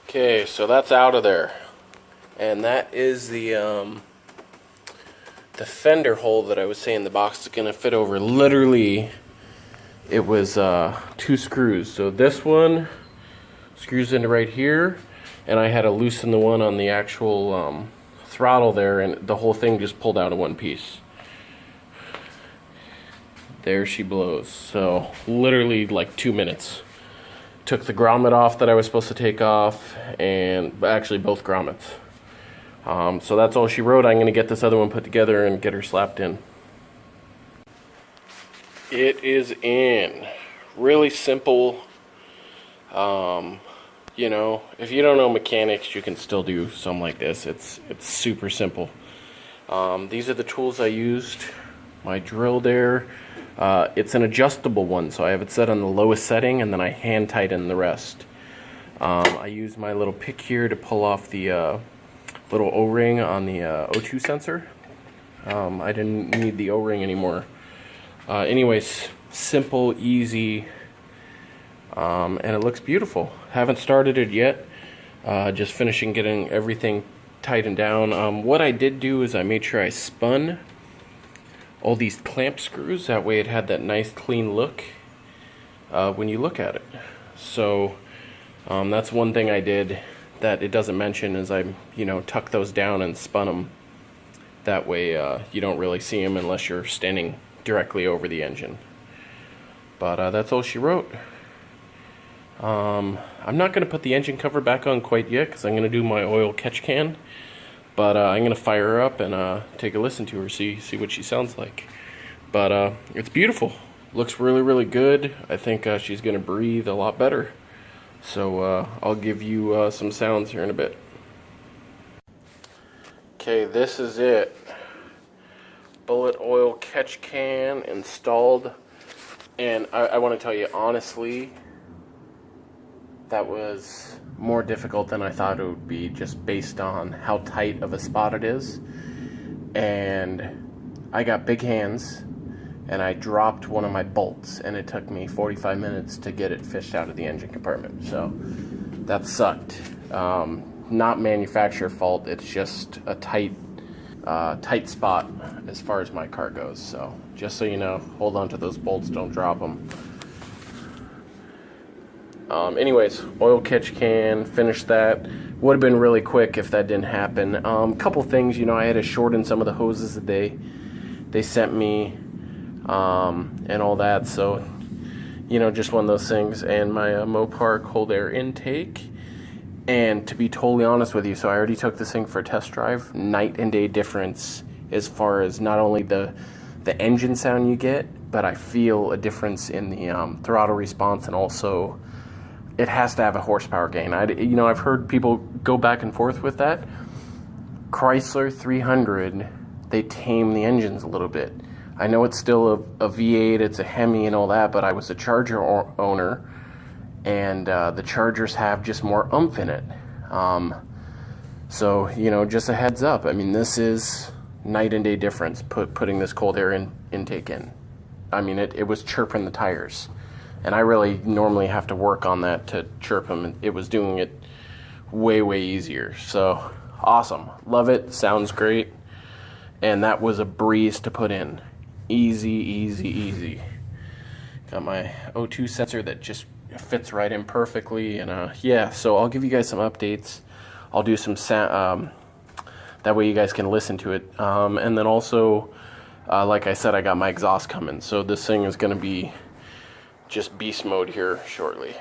Okay, so that's out of there, and that is the fender hole that I was saying the box is gonna fit over. Literally, it was 2 screws. So this one screws into right here, and I had to loosen the one on the actual throttle there, and the whole thing just pulled out in one piece. There she blows. So literally like 2 minutes. Took the grommet off that I was supposed to take off, and actually both grommets. So that's all she wrote. I'm going to get this other one put together and get her slapped in. It is in. Really simple. You know, if you don't know mechanics, you can still do something like this. It's super simple. These are the tools I used. My drill there. It's an adjustable one, so I have it set on the lowest setting, and then I hand tighten the rest. I use my little pick here to pull off the little O-ring on the O2 sensor. I didn't need the O-ring anymore. Anyways, simple, easy, and it looks beautiful. Haven't started it yet. Just finishing getting everything tightened down. What I did do is I made sure I spun all these clamp screws, that way it had that nice clean look when you look at it. So that's one thing I did that it doesn't mention, is I tuck those down and spun them. That way you don't really see them unless you're standing directly over the engine. But that's all she wrote. I'm not going to put the engine cover back on quite yet, because I'm going to do my oil catch can. But I'm going to fire her up and take a listen to her, see what she sounds like. But it's beautiful. Looks really, really good. I think she's going to breathe a lot better. So I'll give you some sounds here in a bit. Okay, this is it. Bullet oil catch can installed. And I want to tell you, honestly, that was more difficult than I thought it would be, just based on how tight of a spot it is. And I got big hands, and I dropped one of my bolts, and it took me 45 minutes to get it fished out of the engine compartment. So that sucked. Not manufacturer fault, it's just a tight spot as far as my car goes. So just so you know, hold on to those bolts, don't drop them. Anyways, oil catch can, finished that. Would have been really quick if that didn't happen. Couple things, I had to shorten some of the hoses that they sent me, and all that. So, just one of those things. And my Mopar cold air intake. And to be totally honest with you, so I already took this thing for a test drive. Night and day difference as far as not only the engine sound you get, but I feel a difference in the throttle response, and also it has to have a horsepower gain. I've heard people go back and forth with that. Chrysler 300, they tame the engines a little bit. I know it's still a V8, it's a Hemi and all that, but I was a Charger owner, and the Chargers have just more oomph in it. So, just a heads up. I mean, this is night and day difference, putting this cold air intake in. I mean, it was chirping the tires. And I really normally have to work on that to chirp them. It was doing it way, way easier. So, awesome. Love it. Sounds great. And that was a breeze to put in. Easy, easy, easy. Got my O2 sensor that just fits right in perfectly. And yeah, so I'll give you guys some updates. I'll do some sound. That way you guys can listen to it. And then also, like I said, I got my exhaust coming. So this thing is going to be just beast mode here shortly.